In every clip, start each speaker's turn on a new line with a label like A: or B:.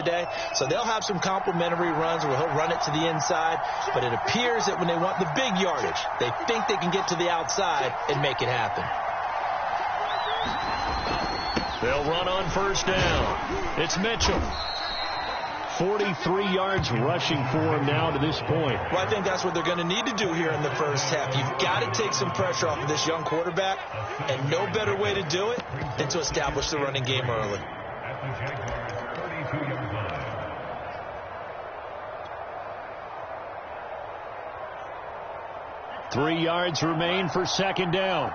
A: today. So they'll have some complimentary runs where he'll run it to the inside. But it appears that when they want the big yardage, they think they can get to the outside and make it happen.
B: They'll run on first down. It's Mitchell. 43 yards rushing for him now to this point.
A: Well, I think that's what they're going to need to do here in the first half. You've got to take some pressure off of this young quarterback, and no better way to do it than to establish the running game early.
B: Three yards remain for second down.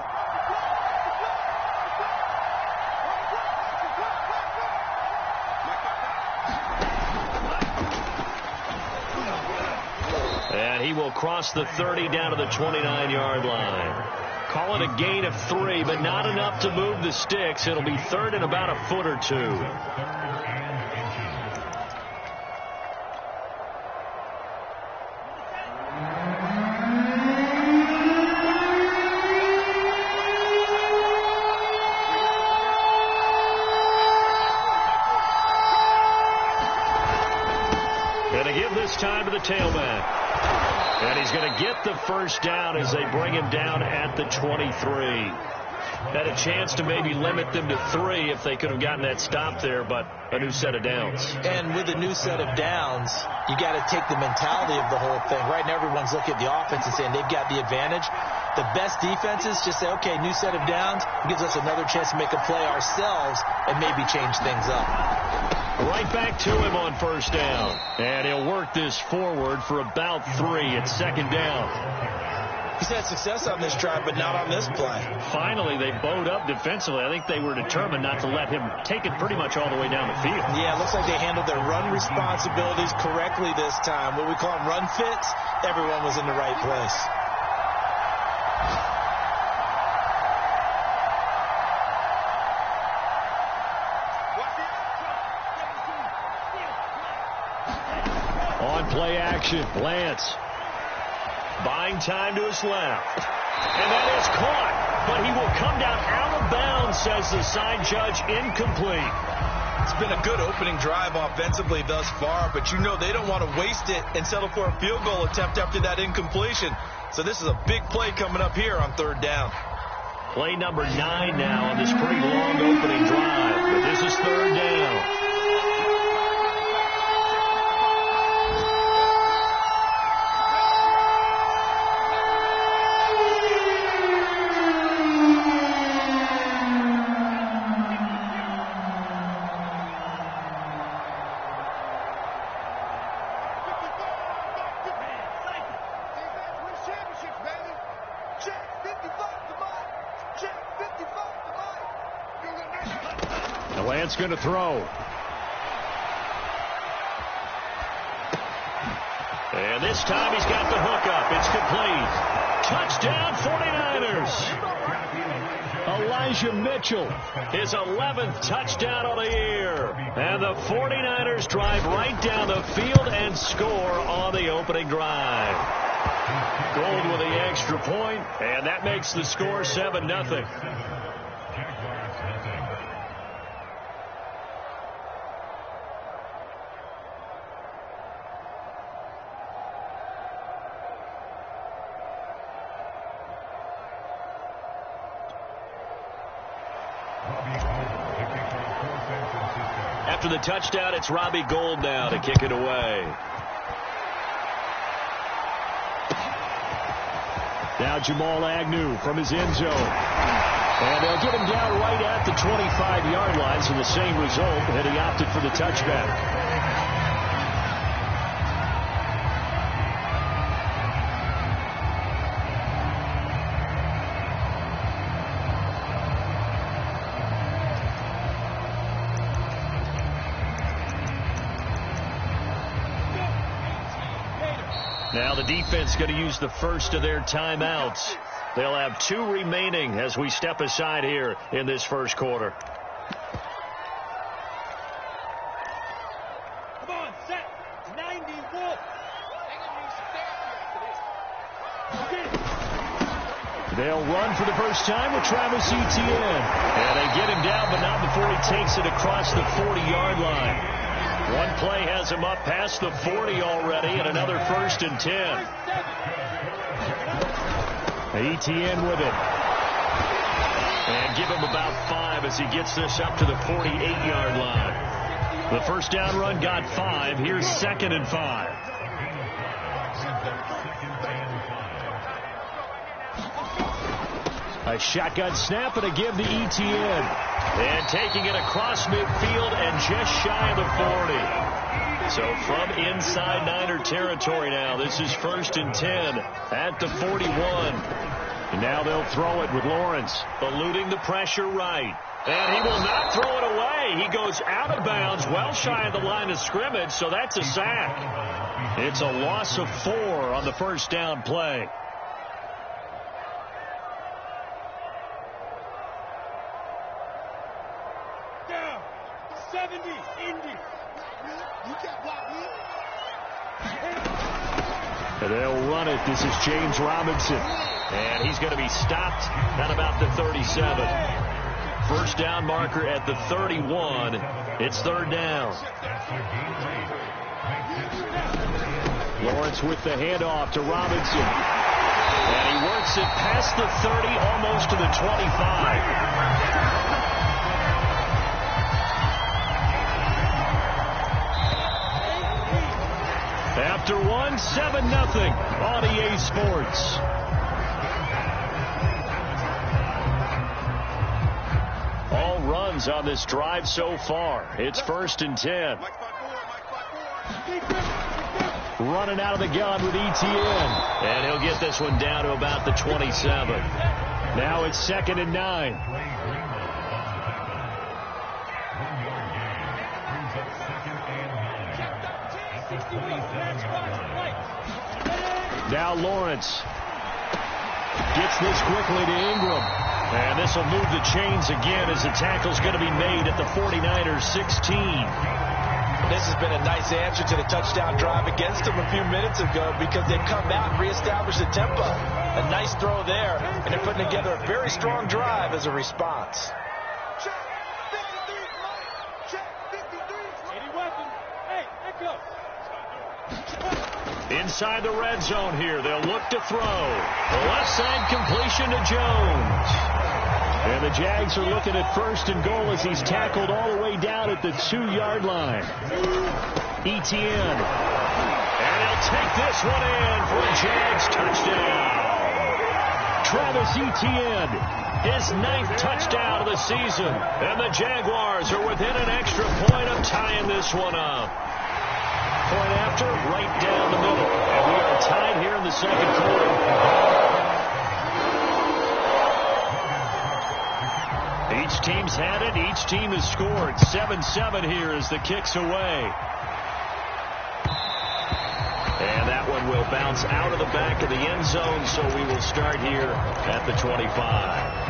B: And he will cross the 30 down to the 29-yard line. Call it a gain of 3, but not enough to move the sticks. It'll be third and about a foot or two. Going to give this time to the tailback. And he's going to get the first down as they bring him down at the 23. Had a chance to maybe limit them to 3 if they could have gotten that stop there, but a new set of downs.
A: And with a new set of downs, you got to take the mentality of the whole thing. Right now, everyone's looking at the offense and saying they've got the advantage. The best defenses just say, okay, new set of downs gives us another chance to make a play ourselves and maybe change things up.
B: Right back to him on first down. And he'll work this forward for about 3. It's second down.
A: He's had success on this drive, but not on this play.
B: Finally, they bowed up defensively. I think they were determined not to let him take it pretty much all the way down the field.
A: Yeah, it looks like they handled their run responsibilities correctly this time. What we call them run fits, everyone was in the right place.
B: Play action. Lance buying time to his left. And that is caught. But he will come down out of bounds, says the side judge. Incomplete.
A: It's been a good opening drive offensively thus far, but you know they don't want to waste it and settle for a field goal attempt after that incompletion. So this is a big play coming up here on third down.
B: Play number 9 now on this pretty long opening drive. But this is third down. Lance going to throw. And this time he's got the hook up. It's complete. Touchdown 49ers. Elijah Mitchell, his 11th touchdown on the year. And the 49ers drive right down the field and score on the opening drive. Gold with the extra point, and that makes the score 7-0. After the touchdown, it's Robbie Gould now to kick it away. Now Jamal Agnew from his end zone. And they'll get him down right at the 25-yard line, so the same result, and he opted for the touchback. Now the defense going to use the first of their timeouts. They'll have 2 remaining as we step aside here in this first quarter.
C: Come on, set. 91.
B: They'll run for the first time with Travis Etienne. And they get him down, but not before he takes it across the 40-yard line. One play has him up past the 40 already, and another 1st and 10. Etienne with it. And give him about 5 as he gets this up to the 48-yard line. The first down run got 5. Here's 2nd and 5. A shotgun snap and a give to Etienne. And taking it across midfield and just shy of the 40. So from inside Niner territory now, this is 1st and 10 at the 41. And now they'll throw it with Lawrence. Eluding the pressure right. And he will not throw it away. He goes out of bounds, well shy of the line of scrimmage, so that's a sack. It's a loss of 4 on the first down play.
C: Down. 70. Indy. You can't block me.
B: And they'll run it. This is James Robinson. And he's going to be stopped at about the 37. First down marker at the 31. It's 3rd down. Lawrence with the handoff to Robinson. And he works it past the 30, almost to the 25. After 1, 7-0 on EA Sports. All runs on this drive so far. It's 1st and 10. Running out of the gun with Etienne. And he'll get this one down to about the 27. Now it's 2nd and 9. Now Lawrence gets this quickly to Ingram. And this will move the chains again as the tackle's going to be made at the 49ers 16.
A: This has been a nice answer to the touchdown drive against them a few minutes ago because they've come out and reestablished the tempo. A nice throw there, and they're putting together a very strong drive as a response.
C: Check 53. Check 53. Any weapon. Hey, echo.
B: Inside the red zone here, they'll look to throw. The left side completion to Jones. And the Jags are looking at 1st and goal as he's tackled all the way down at the 2-yard line. Etienne. And he'll take this one in for a Jags touchdown. Travis Etienne, his 9th touchdown of the season. And the Jaguars are within an extra point of tying this one up. Point after, right down the middle. And we are tied here in the 2nd quarter. Each team's had it. Each team has scored. 7-7 here as the kick's away. And that one will bounce out of the back of the end zone, so we will start here at the 25.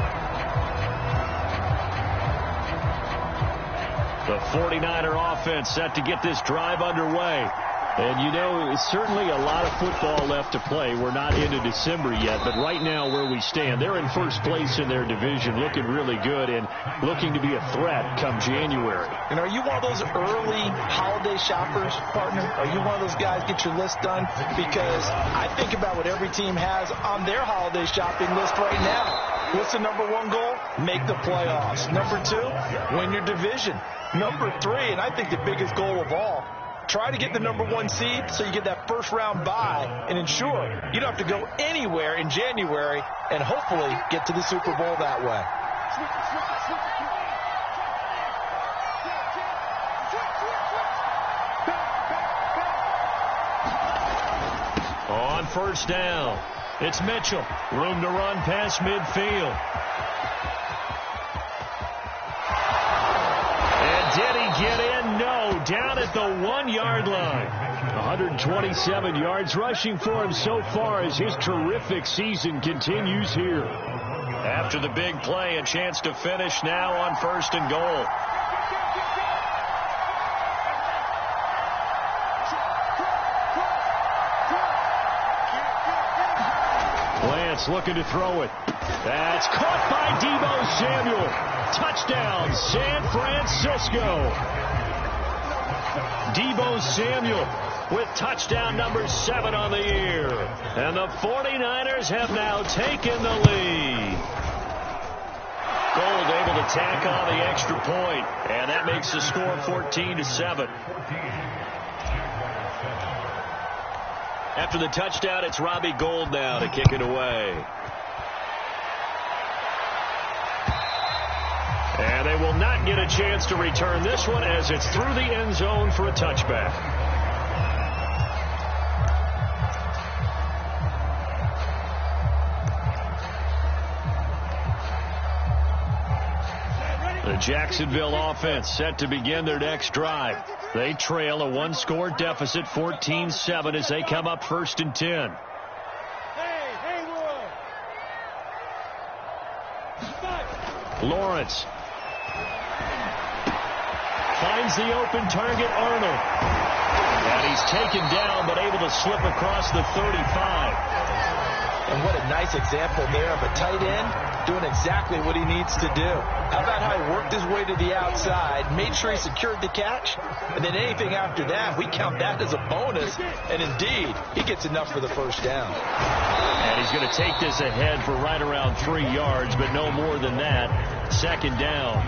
B: The 49er offense set to get this drive underway. And, you know, it's certainly a lot of football left to play. We're not into December yet, but right now where we stand, they're in 1st place in their division, looking really good and looking to be a threat come January.
A: And are you one of those early holiday shoppers, partner? Are you one of those guys get your list done? Because I think about what every team has on their holiday shopping list right now. What's the number 1 goal? Make the playoffs. Number 2, win your division. Number 3, and I think the biggest goal of all, try to get the number 1 seed so you get that 1st round bye and ensure you don't have to go anywhere in January and hopefully get to the Super Bowl that way.
B: On 1st down, it's Mitchell. Room to run past midfield. And did he get in? No, down at the 1-yard line. 127 yards rushing for him so far as his terrific season continues here. After the big play, a chance to finish now on 1st and goal. Lance looking to throw it. That's caught by Deebo Samuel. Touchdown, San Francisco. Deebo Samuel with touchdown number 7 on the year. And the 49ers have now taken the lead. Gold able to tack on the extra point, and that makes the score 14-7. After the touchdown, it's Robbie Gould now to kick it away. And they will not get a chance to return this one as it's through the end zone for a touchback. The Jacksonville offense set to begin their next drive. They trail a one-score deficit, 14-7, as they come up 1st and 10. Lawrence finds the open target, Arnold. And he's taken down, but able to slip across the 35.
A: And what a nice example there of a tight end doing exactly what he needs to do. How about how he worked his way to the outside, made sure he secured the catch, and then anything after that, we count that as a bonus. And indeed, he gets enough for the first down.
B: And he's going to take this ahead for right around 3 yards, but no more than that. 2nd down.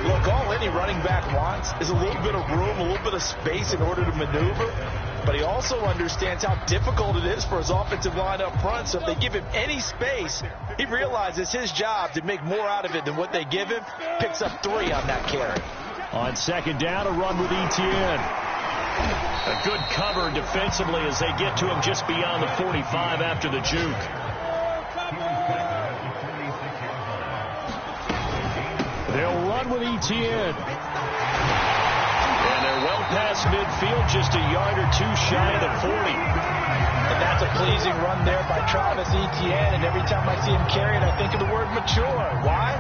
A: Look, all any running back wants is a little bit of room, a little bit of space in order to maneuver. But he also understands how difficult it is for his offensive line up front. So if they give him any space, he realizes his job to make more out of it than what they give him. Picks up 3 on that carry.
B: On 2nd down, a run with Etienne. A good cover defensively as they get to him just beyond the 45 after the juke. They'll run with Etienne. And they're well past midfield, just a yard or 2 shy of the 40.
A: And that's a pleasing run there by Travis Etienne. And every time I see him carry it, I think of the word mature. Why?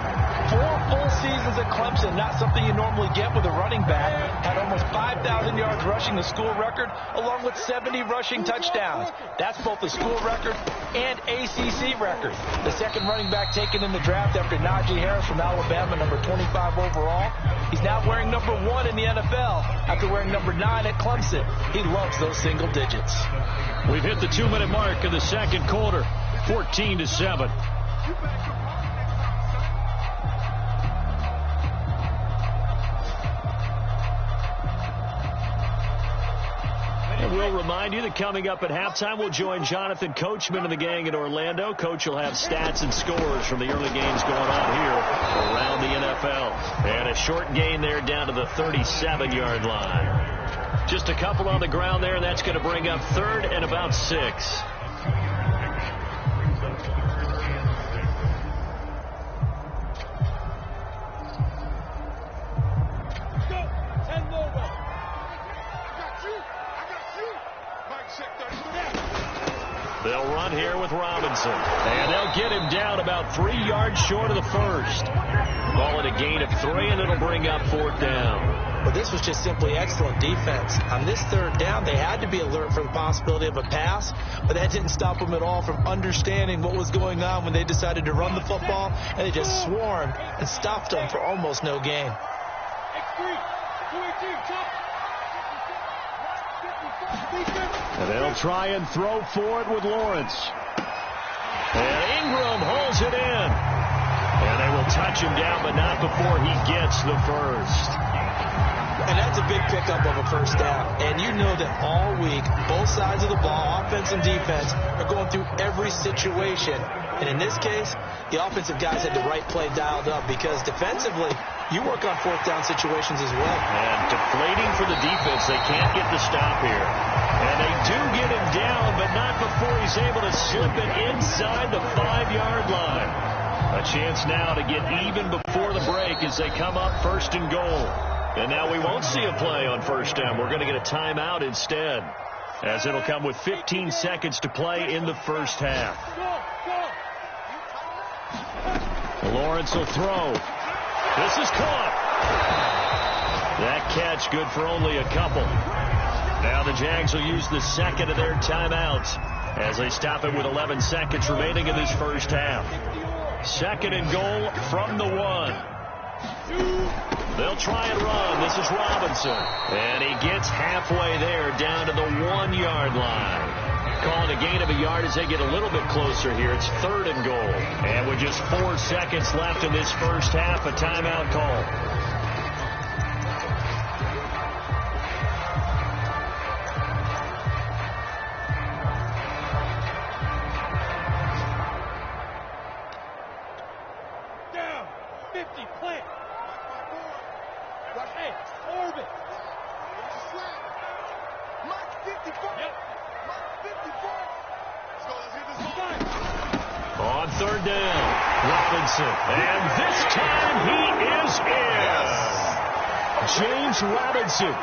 A: 4 full seasons at Clemson, not something you normally get with a running back. Had almost 5,000 yards rushing, the school record, along with 70 rushing touchdowns. That's both the school record and ACC record. The second running back taken in the draft after Najee Harris from Alabama, number 25 overall. He's now wearing number 1 in the NFL after wearing number 9 at Clemson. He loves those single digits.
B: We've hit the 2-minute mark of the second quarter, 14-7. And we'll remind you that coming up at halftime, we'll join Jonathan Coachman and the gang in Orlando. Coach will have stats and scores from the early games going on here around the NFL. And a short gain there down to the 37-yard line. Just a couple on the ground there, and that's going to bring up 3rd and about 6. They'll run here with Robinson. And they'll get him down about 3 yards short of the first. Call it a gain of 3, and it'll bring up 4th down.
A: Well, this was just simply excellent defense. On this 3rd down, they had to be alert for the possibility of a pass, but that didn't stop them at all from understanding what was going on when they decided to run the football, and they just swarmed and stopped them for almost no gain.
B: And they'll try and throw for it with Lawrence. And Ingram holds it in. And they will touch him down, but not before he gets the first.
A: And that's a big pickup of a first down. And you know that all week, both sides of the ball, offense and defense, are going through every situation. And in this case, the offensive guys had the right play dialed up because defensively, you work on 4th down situations as well.
B: And deflating for the defense. They can't get the stop here. And they do get him down, but not before he's able to slip it inside the 5-yard line. A chance now to get even before the break as they come up 1st and goal. And now we won't see a play on 1st down. We're going to get a timeout instead, as it'll come with 15 seconds to play in the first half. Lawrence will throw. This is caught. That catch good for only a couple. Now the Jags will use the second of their timeouts as they stop it with 11 seconds remaining in this first half. 2nd and goal from the 1. They'll try and run. This is Robinson. And he gets halfway there down to the 1-yard line. Calling a gain of a yard as they get a little bit closer here. It's 3rd and goal. And with just 4 seconds left in this first half, a timeout call.
C: Down. 50, plant. Hey, orbit. Mike 54. Yep. Mike 54. Let's hit this one.
B: On 3rd down, Robinson. And this time he is in. James Robinson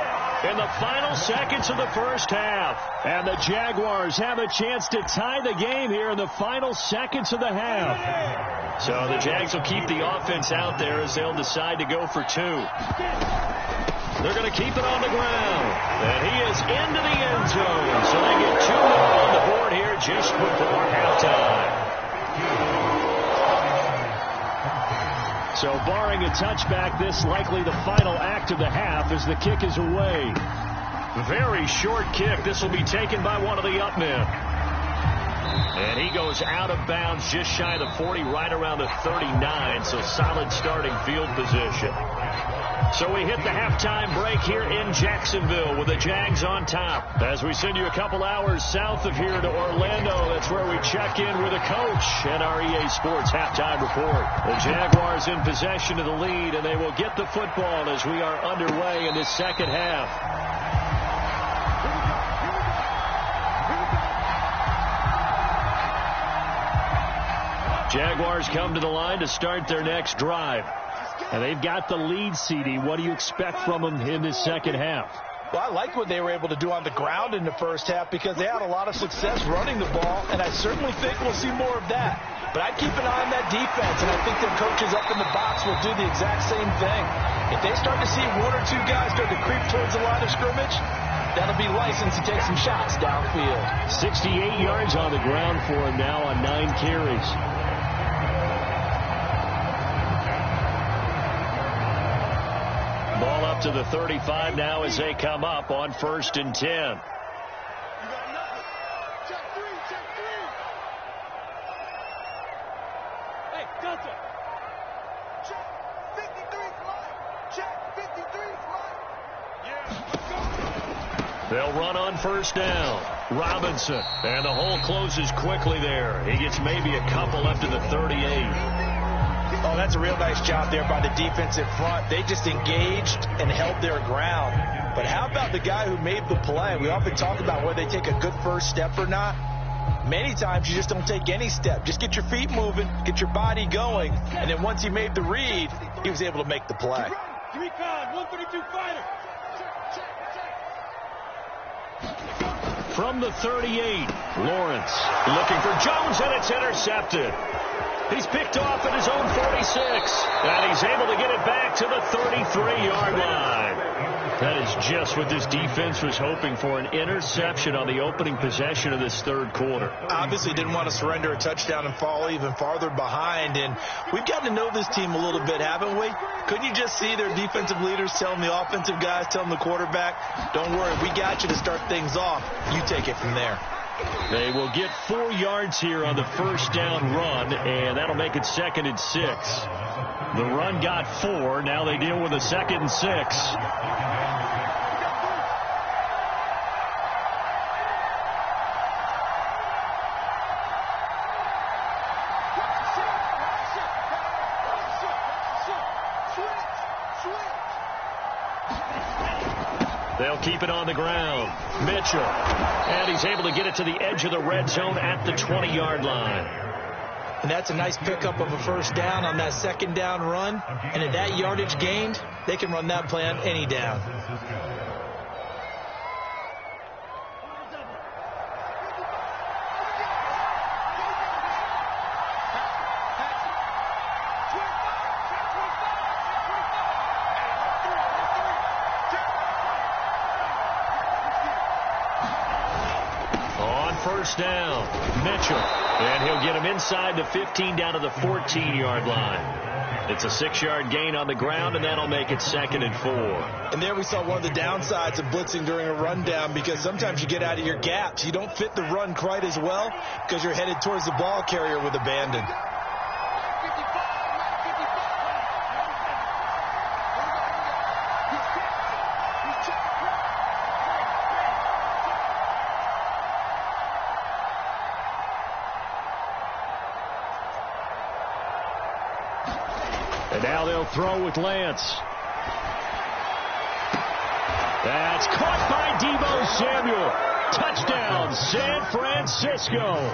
B: in the final seconds of the first half. And the Jaguars have a chance to tie the game here in the final seconds of the half. So the Jags will keep the offense out there as they'll decide to go for 2. They're going to keep it on the ground. And he is into the end zone. So they get 2 more on the board here just before halftime. So barring a touchback, this likely the final act of the half as the kick is away. Very short kick. This will be taken by one of the up men. And he goes out of bounds just shy of the 40, right around the 39. So solid starting field position. So we hit the halftime break here in Jacksonville with the Jags on top. As we send you a couple hours south of here to Orlando, that's where we check in with the coach and our EA Sports halftime report. The Jaguars in possession of the lead, and they will get the football as we are underway in this second half. Jaguars come to the line to start their next drive. And they've got the lead, CD. What do you expect from them in this second half?
A: Well, I like what they were able to do on the ground in the first half because they had a lot of success running the ball, and I certainly think we'll see more of that. But I'd keep an eye on that defense, and I think their coaches up in the box will do the exact same thing. If they start to see 1 or 2 guys start to creep towards the line of scrimmage, that'll be license to take some shots downfield.
B: 68 yards on the ground for him now on 9 carries. Ball up to the 35 now as they come up on 1st and 10.
C: You got nothing. Check 3, check 3. Hey, Delta. Check 53's mine. Check 53's mine. Yeah, let's go.
B: They'll run on 1st down. Robinson. And the hole closes quickly there. He gets maybe a couple up to the 38.
A: Oh, that's a real nice job there by the defensive front. They just engaged and held their ground. But how about the guy who made the play? We often talk about whether they take a good first step or not. Many times you just don't take any step. Just get your feet moving, get your body going, and then once he made the read, he was able to make the play.
C: 3-con, 132 fighter.
B: From the 38, Lawrence looking for Jones, and it's intercepted. He's picked off at his own 46, and he's able to get it back to the 33-yard line. That is just what this defense was hoping for, an interception on the opening possession of this 3rd quarter.
A: Obviously didn't want to surrender a touchdown and fall even farther behind, and we've gotten to know this team a little bit, haven't we? Couldn't you just see their defensive leaders telling the offensive guys, telling the quarterback, don't worry, we got you to start things off. You take it from there.
B: They will get 4 yards here on the 1st down run, and that'll make it 2nd and 6. The run got 4. Now they deal with a 2nd and 6. They'll keep it on the ground. Mitchell. And he's able to get it to the edge of the red zone at the 20-yard line.
A: And that's a nice pickup of a 1st down on that 2nd down run. And at that yardage gained, they can run that play on any down.
B: Down, Mitchell, and he'll get him inside the 15 down to the 14-yard line. It's a 6-yard gain on the ground, and that'll make it 2nd and 4.
A: And there we saw one of the downsides of blitzing during a rundown, because sometimes you get out of your gaps. You don't fit the run quite as well because you're headed towards the ball carrier with abandon.
B: And now they'll throw with Lance. That's caught by Deebo Samuel. Touchdown, San Francisco.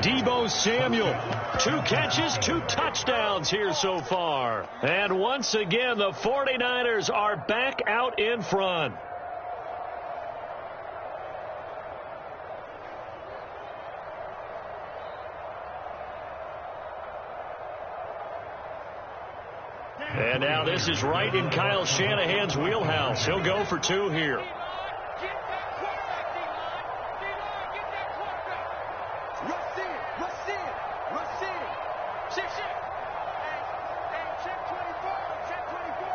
B: Deebo Samuel, 2 catches, 2 touchdowns here so far. And once again, the 49ers are back out in front. And now this is right in Kyle Shanahan's wheelhouse. He'll go for 2 here.
C: Get that quarterback, D-line. D-line, get that quarterback. Rush in, rush in, rush in. Check. Hey, check 24, check 24.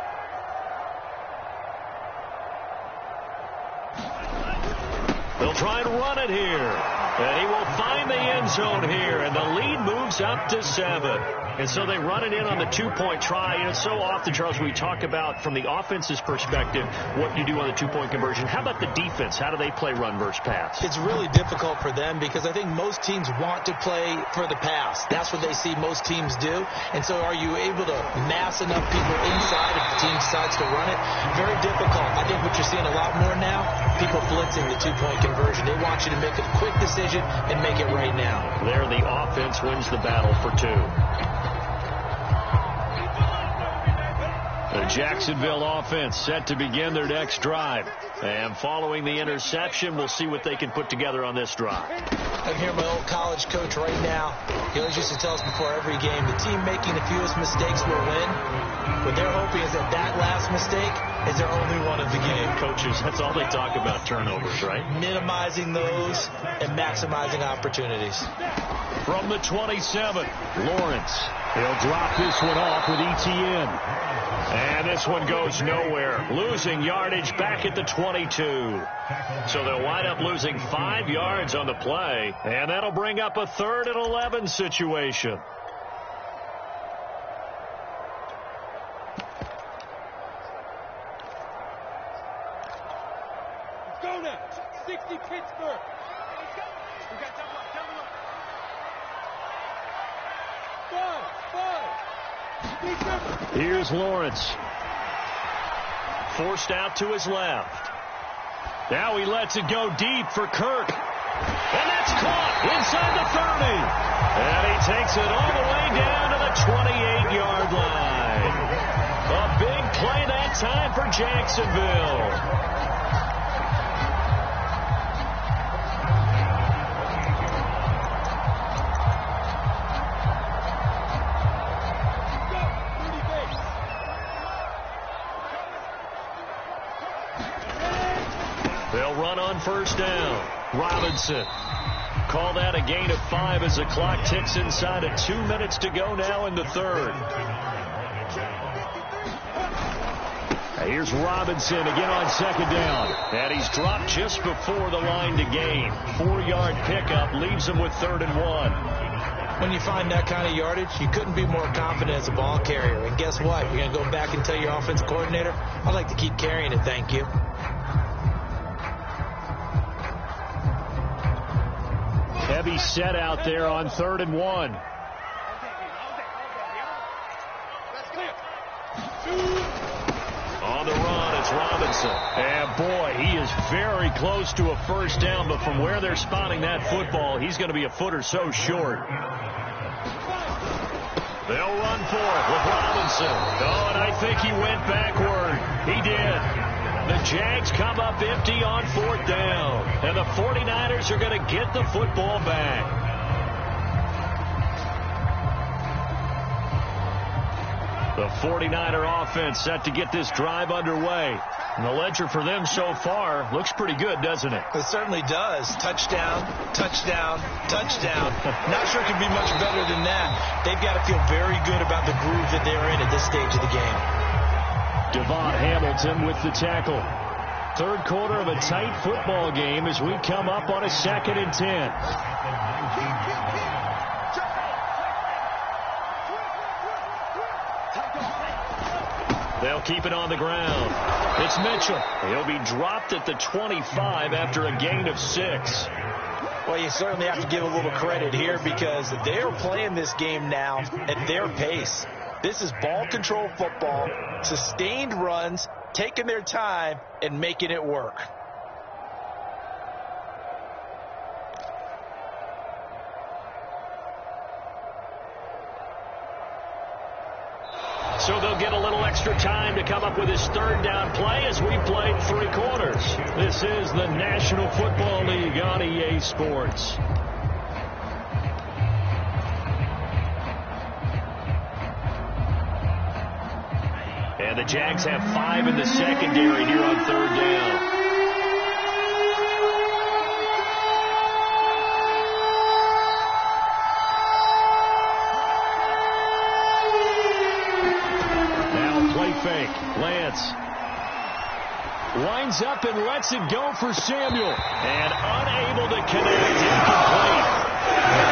B: They'll try and run it here. And he will find the end zone here. And the lead moves up to 7. And so they run it in on the 2-point try. And so often, Charles, we talk about from the offense's perspective what you do on the 2-point conversion. How about the defense? How do they play run versus pass?
A: It's really difficult for them because I think most teams want to play for the pass. That's what they see most teams do. And so are you able to mass enough people inside if the team decides to run it? Very difficult. I think what you're seeing a lot more now, people blitzing the 2-point conversion. They want you to make a quick decision and make it right now.
B: There, the offense wins the battle for 2. The Jacksonville offense set to begin their next drive. And following the interception, we'll see what they can put together on this drive.
A: I can hear my old college coach right now. He always used to tell us before every game, the team making the fewest mistakes will win. What they're hoping is that that last mistake is their only one of the game.
B: Coaches, that's all they talk about, turnovers, right?
A: Minimizing those and maximizing opportunities.
B: From the 27, Lawrence. He'll drop this one off with ETN. And this one goes nowhere. Losing yardage back at the 22. So they'll wind up losing 5 yards on the play. And that'll bring up a 3rd and 11 situation.
C: Let's go now. 60 Pittsburgh. We got double up. 5.
B: Here's Lawrence. Forced out to his left. Now he lets it go deep for Kirk. And that's caught inside the 30. And he takes it all the way down to the 28-yard line. A big play that time for Jacksonville. They'll run on first down. Robinson. Call that a gain of 5 as the clock ticks inside of 2 minutes to go now in the 3rd. Here's Robinson again on 2nd down. And he's dropped just before the line to gain. 4-yard pickup leaves him with 3rd and 1.
A: When you find that kind of yardage, you couldn't be more confident as a ball carrier. And guess what? You're going to go back and tell your offensive coordinator, I'd like to keep carrying it, thank you.
B: Heavy set out there on 3rd and 1. On the run, it's Robinson. And boy, he is very close to a first down, but from where they're spotting that football, he's going to be a foot or so short. They'll run for it with Robinson. Oh, and I think he went backward. He did. The Jags come up empty on 4th down. And the 49ers are going to get the football back. The 49er offense set to get this drive underway. And the ledger for them so far looks pretty good, doesn't it?
A: It certainly does. Touchdown, touchdown, touchdown. Not sure it can be much better than that. They've got to feel very good about the groove that they're in at this stage of the game.
B: Devon Hamilton with the tackle. Third quarter of a tight football game as we come up on a 2nd and 10. They'll keep it on the ground. It's Mitchell. He'll be dropped at the 25 after a gain of 6.
A: Well, you certainly have to give a little credit here because they're playing this game now at their pace. This is ball control football, sustained runs, taking their time and making it work.
B: So they'll get a little extra time to come up with his 3rd down play as we played 3 quarters. This is the National Football League on EA Sports. And the Jags have 5 in the secondary here on 3rd down. Fake. Lance winds up and lets it go for Samuel. And unable to connect. Incomplete.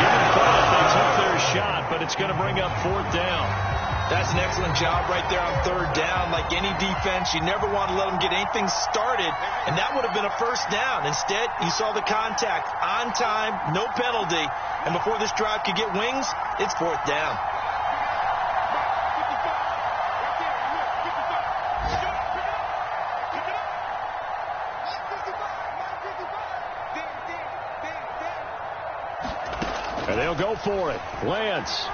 B: Given thought, they took their shot, but it's going to bring up 4th down.
A: That's an excellent job right there on 3rd down. Like any defense, you never want to let them get anything started, and that would have been a 1st down. Instead, you saw the contact on time, no penalty, and before this drive could get wings, it's 4th down.
B: And they'll go for it. Lance.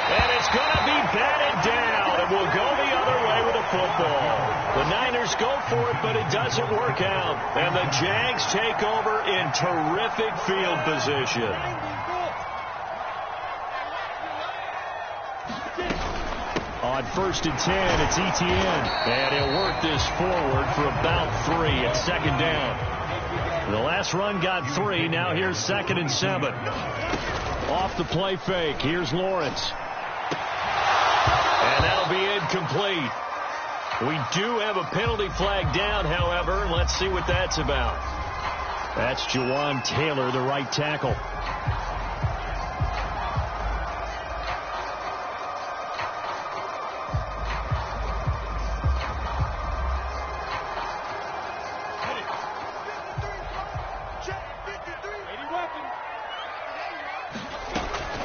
B: And it's going to be batted down. And we'll go the other way with the football. The Niners go for it, but it doesn't work out. And the Jags take over in terrific field position. On 1st and 10, it's Etienne. And he'll work this forward for about 3 at 2nd down. The last run got 3. Now here's 2nd and 7. Off the play fake. Here's Lawrence. And that'll be incomplete. We do have a penalty flag down, however. Let's see what that's about. That's Jawan Taylor, the right tackle.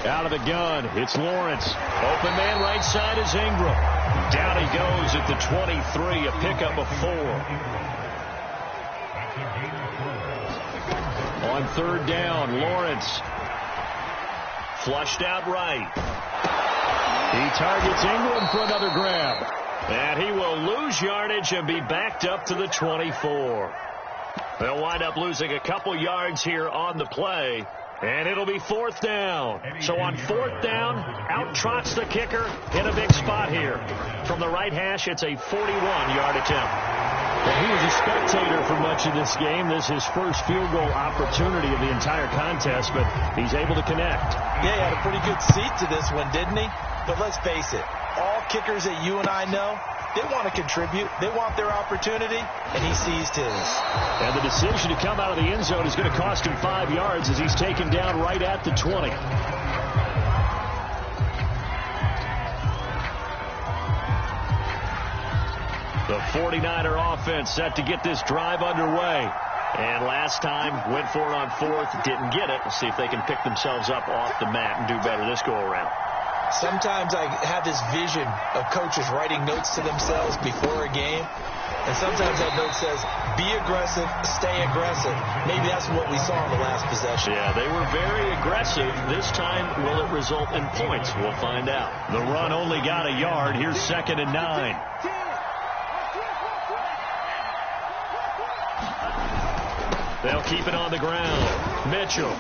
B: Out of the gun, it's Lawrence. Open man right side is Ingram. Down he goes at the 23, a pickup of 4. On 3rd down, Lawrence. Flushed out right. He targets Ingram for another grab. And he will lose yardage and be backed up to the 24. They'll wind up losing a couple yards here on the play. And it'll be 4th down. So on 4th down, out trots the kicker in a big spot here. From the right hash, it's a 41-yard attempt. Well, he was a spectator for much of this game. This is his first field goal opportunity of the entire contest, but he's able to connect.
A: Yeah, he had a pretty good seat to this one, didn't he? But let's face it, all kickers that you and I know, they want to contribute. They want their opportunity, and he seized his.
B: And the decision to come out of the end zone is going to cost him 5 yards as he's taken down right at the 20. The 49er offense set to get this drive underway. And last time, went for it on 4th, didn't get it. We'll see if they can pick themselves up off the mat and do better this go-around.
A: Sometimes I have this vision of coaches writing notes to themselves before a game. And sometimes that note says, be aggressive, stay aggressive. Maybe that's what we saw in the last possession.
B: Yeah, they were very aggressive. This time, will it result in points? We'll find out. The run only got a yard. Here's 2nd and 9. They'll keep it on the ground. Mitchell.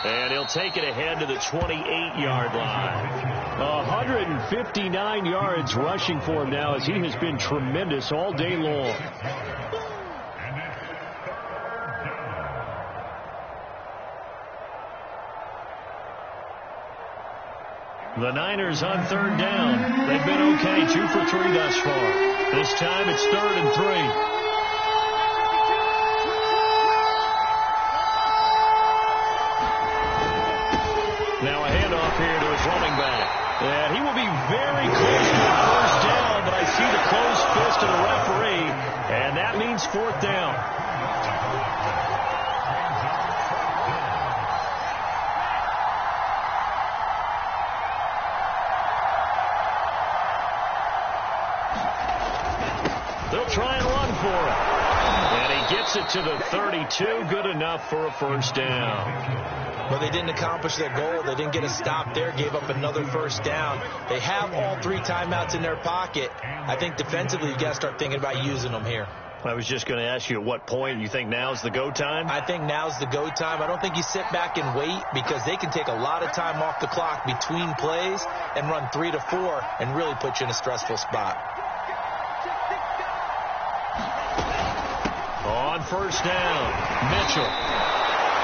B: And he'll take it ahead to the 28-yard line. 159 yards rushing for him now, as he has been tremendous all day long. The Niners on third down. They've been okay, 2 for 3 thus far. This time it's 3rd and 3. Now a handoff here to his running back. And he will be very close to the first down, but I see the closed fist of the referee, and that means 4th down. They'll try and run for it. And he gets it to the 32. Good enough for a first down.
A: Well, they didn't accomplish their goal. They didn't get a stop there, gave up another first down. They have all 3 timeouts in their pocket. I think defensively you got to start thinking about using them here.
B: I was just going to ask you at what point you think now's the go time?
A: I think now's the go time. I don't think you sit back and wait, because they can take a lot of time off the clock between plays and run 3 to 4 and really put you in a stressful spot.
B: On first down, Mitchell.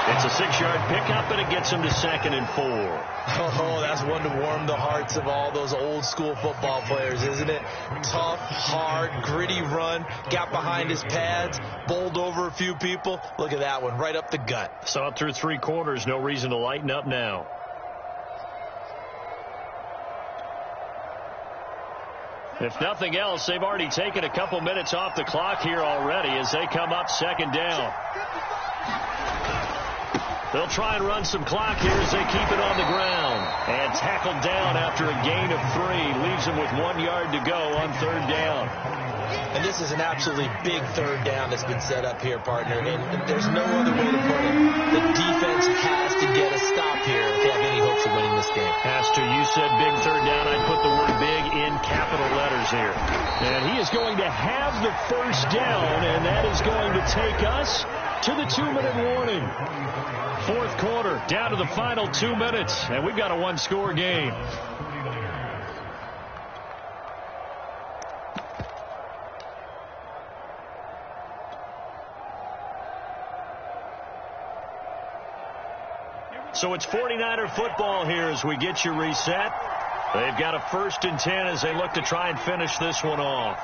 B: It's a 6-yard pickup, and it gets him to 2nd and 4.
A: Oh, that's one to warm the hearts of all those old school football players, isn't it? Tough, hard, gritty run, got behind his pads, bowled over a few people. Look at that one, right up the gut.
B: Saw it through 3 quarters, no reason to lighten up now. If nothing else, they've already taken a couple minutes off the clock here already as they come up 2nd down. They'll try and run some clock here as they keep it on the ground. And tackled down after a gain of 3. Leaves them with 1 yard to go on 3rd down.
A: And this is an absolutely big 3rd down that's been set up here, partner. And there's no other way to put it. The defense has to get a stop here if they have any hopes of winning this game.
B: Has to. You said big 3rd down. I'd put the word big in capital letters here. And he is going to have the first down, and that is going to take us to the 2-minute warning. 4th quarter, down to the final 2 minutes, and we've got a 1-score game. So it's 49er football here as we get you reset. They've got a 1st and 10 as they look to try and finish this one off.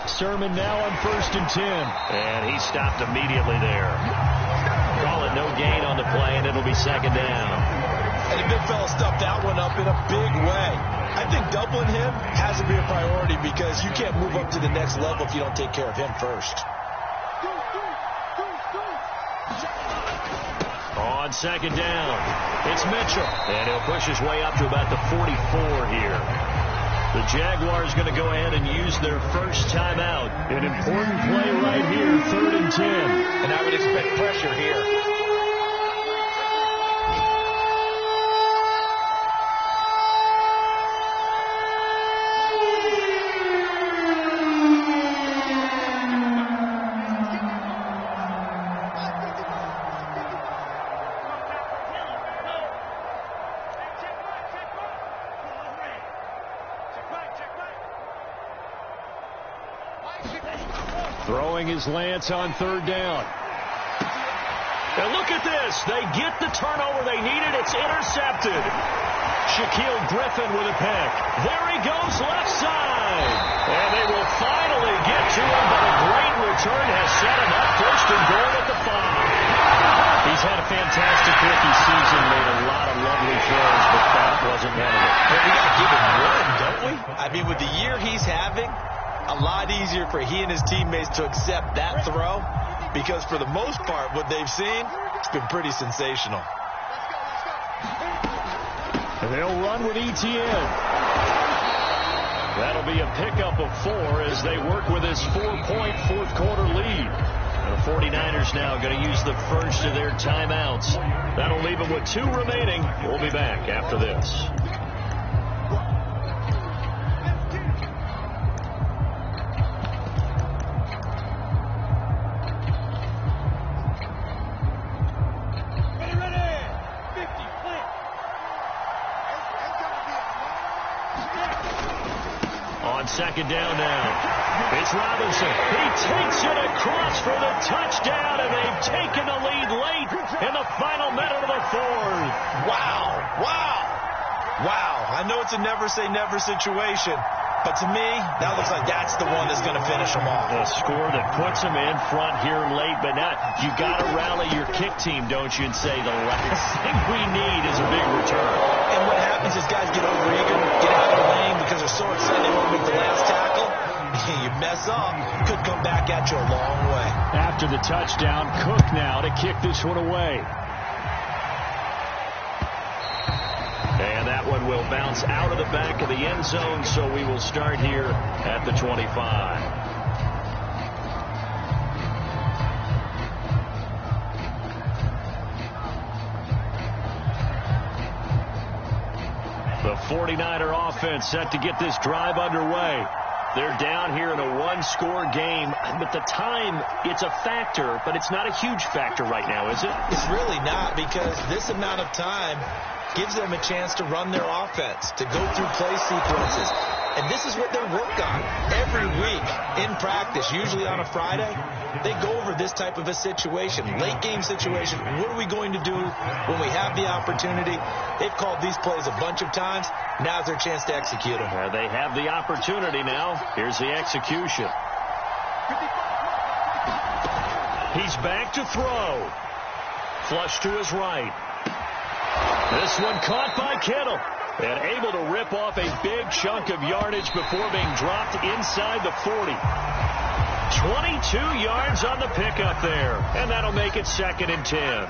B: Sermon now on 1st and 10. And he stopped immediately there. Call it no gain on the play, and it'll be 2nd down.
A: And the big fella stuffed that one up in a big way. I think doubling him has to be a priority, because you can't move up to the next level if you don't take care of him first.
B: On 2nd down, it's Mitchell. And he'll push his way up to about the 44 here. The Jaguars going to go ahead and use their first timeout. An important play right here, 3rd and 10.
A: And I would expect pressure here.
B: Throwing his Lance on 3rd down. And look at this. They get the turnover they needed. It's intercepted. Shaquille Griffin with a pick. There he goes left side. And they will finally get to him, but a great return has set him up 1st and goal at the 5. He's had a fantastic rookie season, made a lot of lovely throws, but that wasn't one of them.
A: But we got to give him one, don't we? I mean, with the year he's having, a lot easier for he and his teammates to accept that throw, because for the most part, what they've seen, it's been pretty sensational.
B: And they'll run with ETN. That'll be a pickup of 4 as they work with this 4-point 4th quarter lead. And the 49ers now going to use the first of their timeouts. That'll leave them with 2 remaining. We'll be back after this. On second down now. It's Robinson. He takes it across for the touchdown, and they've taken the lead late in the final minute of the fourth.
A: Wow. Wow. Wow. I know it's a never-say-never situation, but to me, that looks like that's the one that's going to finish them off.
B: A score that puts them in front here late, but now you got to rally your kick team, don't you, and say the last thing we need is a big return.
A: And what happens is guys get overeager, get out of the lane because they're so excited they want to make the last tackle. You mess up, could come back at you a long way.
B: After the touchdown, Cook now to kick this one away. And that one will bounce out of the back of the end zone, so we will start here at the 25. The 49er offense set to get this drive underway. They're down here in a one-score game, but the time, it's a factor, but it's not a huge factor right now, is it?
A: It's really not, because this amount of time gives them a chance to run their offense, to go through play sequences. And this is what they work on every week in practice, usually on a Friday. They go over this type of a situation, late game situation. What are we going to do when we have the opportunity? They've called these plays a bunch of times. Now's their chance to execute them.
B: They have the opportunity now. Here's the execution. He's back to throw. Flush to his right. This one caught by Kittle. And able to rip off a big chunk of yardage before being dropped inside the 40. 22 yards on the pickup there. And that'll make it 2nd and 10.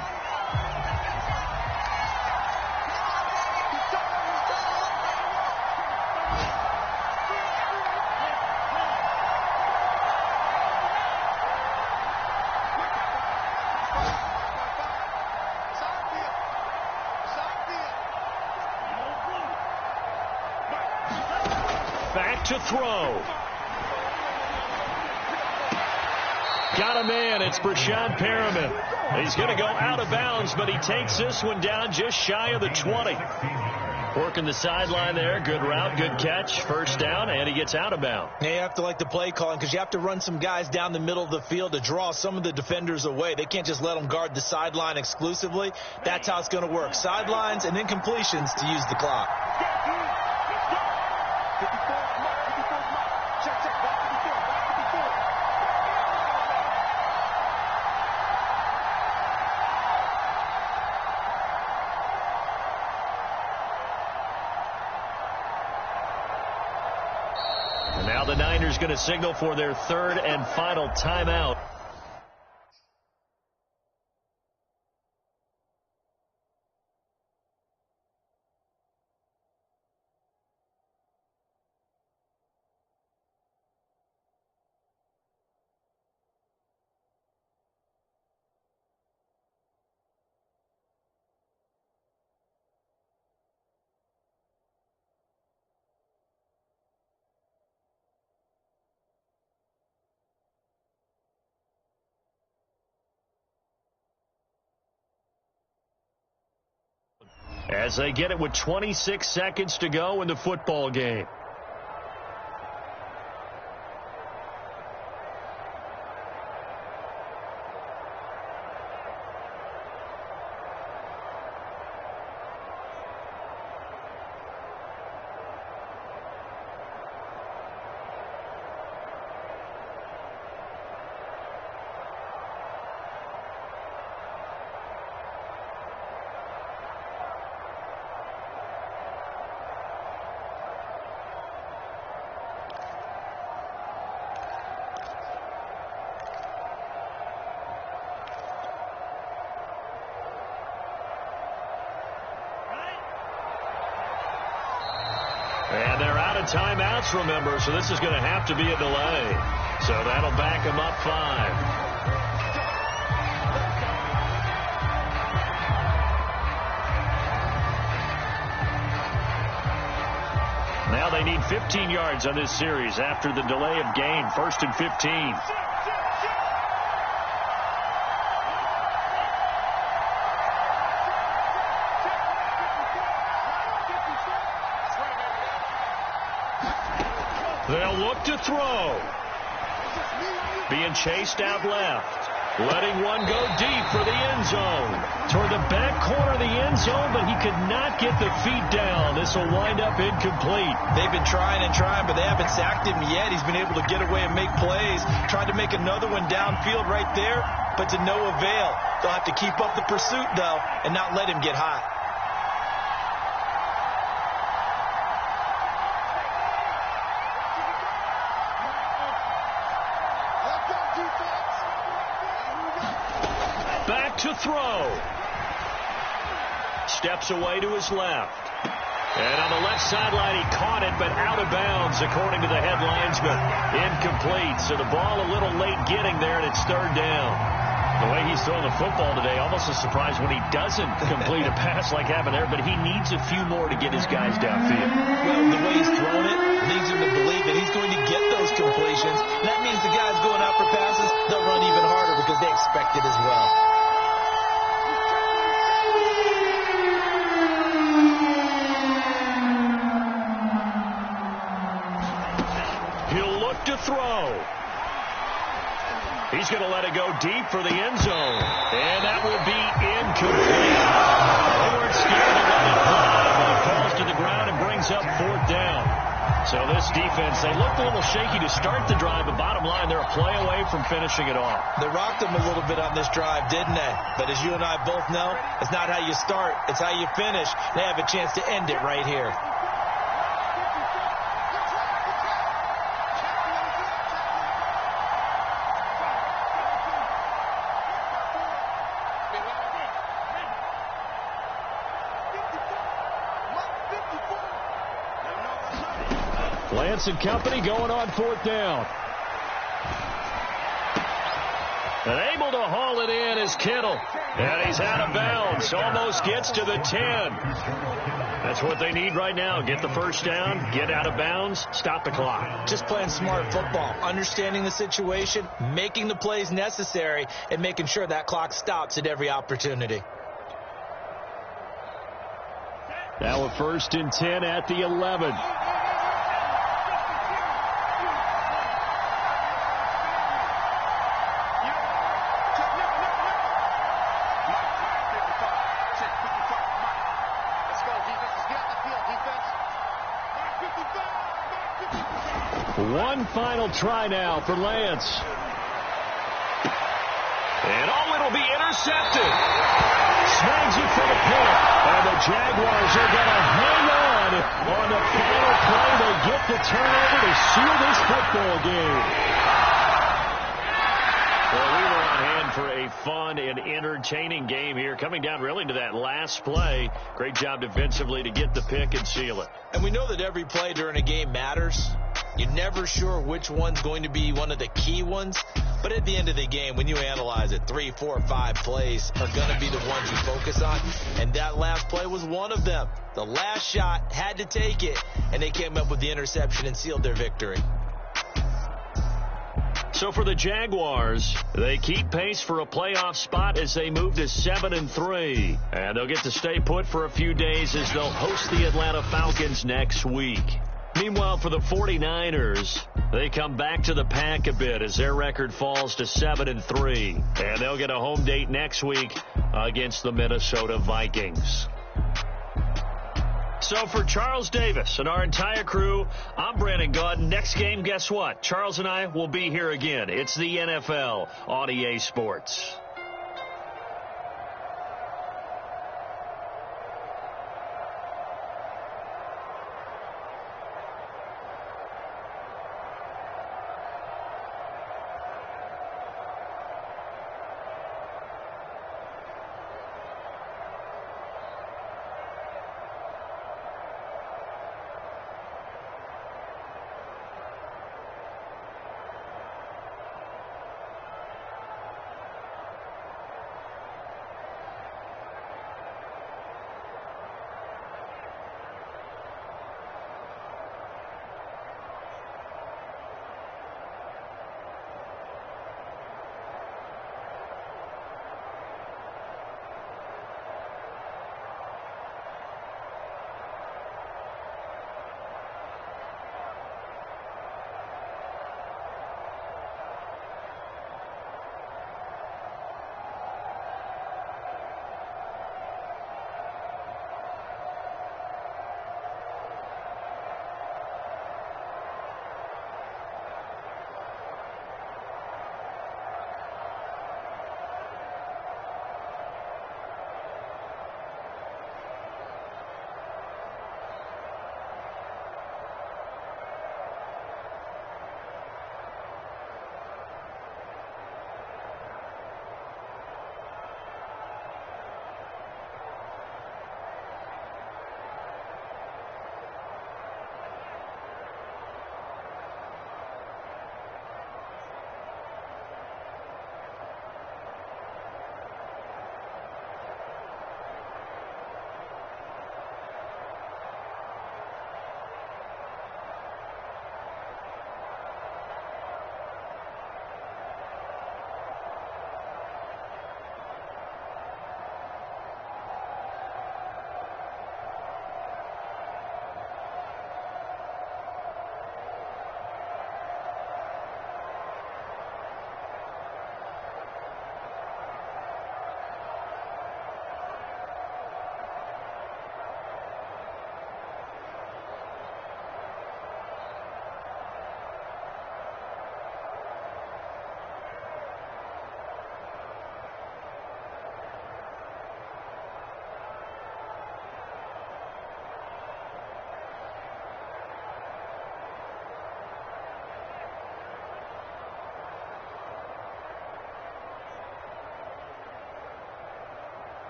B: Back to throw. Got a man. It's Brashad Perriman. He's going to go out of bounds, but he takes this one down just shy of the 20. Working the sideline there. Good route, good catch. First down, and he gets out of bounds.
A: Yeah, you have to like the play calling because you have to run some guys down the middle of the field to draw some of the defenders away. They can't just let them guard the sideline exclusively. That's how it's going to work. Sidelines and then completions to use the clock.
B: Now the Niners going to signal for their 3rd and final timeout. As they get it with 26 seconds to go in the football game. And they're out of timeouts, remember, so this is going to have to be a delay. So that'll back them up 5. Now they need 15 yards on this series after the delay of game. 1st and 15. They'll look to throw. Being chased out left. Letting one go deep for the end zone. Toward the back corner of the end zone, but he could not get the feet down. This will wind up incomplete.
A: They've been trying and trying, but they haven't sacked him yet. He's been able to get away and make plays. Tried to make another one downfield right there, but to no avail. They'll have to keep up the pursuit, though, and not let him get hot.
B: Back to throw. Steps away to his left. And on the left sideline, he caught it, but out of bounds, according to the head linesman. Incomplete. So the ball a little late getting there, and it's third down. The way he's throwing the football today, almost a surprise when he doesn't complete a pass like happened there, but he needs a few more to get his guys downfield.
A: Well, the way he's throwing it leads him to believe that he's going to get those completions. And that means the guys going out for passes, they'll run even harder because they expect it as well.
B: He'll look to throw. He's going to let it go deep for the end zone. And that will be incomplete. They weren't scared to let it fly, but it falls to the ground and brings up fourth down. So this defense, they looked a little shaky to start the drive, but bottom line, they're a play away from finishing it off.
A: They rocked them a little bit on this drive, didn't they? But as you and I both know, it's not how you start, it's how you finish. They have a chance to end it right here.
B: Lance and company going on fourth down. And able to haul it in is Kittle. And he's out of bounds. Almost gets to the 10. That's what they need right now. Get the first down, get out of bounds, stop the clock.
A: Just playing smart football, understanding the situation, making the plays necessary, and making sure that clock stops at every opportunity.
B: Now a 1st and 10 at the 11. One final try now for Lance. And it'll be intercepted. Snags it for the pick. And the Jaguars are going to hang on the final play. They get the turnover to seal this football game. Well, we were on hand for a fun and entertaining game here. Coming down really to that last play. Great job defensively to get the pick and seal it.
A: And we know that every play during a game matters. You're never sure which one's going to be one of the key ones. But at the end of the game, when you analyze it, 3, 4, 5 plays are going to be the ones you focus on. And that last play was one of them. The last shot had to take it, and they came up with the interception and sealed their victory.
B: So for the Jaguars, they keep pace for a playoff spot as they move to 7-3. And they'll get to stay put for a few days as they'll host the Atlanta Falcons next week. Meanwhile, for the 49ers, they come back to the pack a bit as their record falls to 7-3. And they'll get a home date next week against the Minnesota Vikings. So for Charles Davis and our entire crew, I'm Brandon Gaudin. Next game, guess what? Charles and I will be here again. It's the NFL on EA Sports.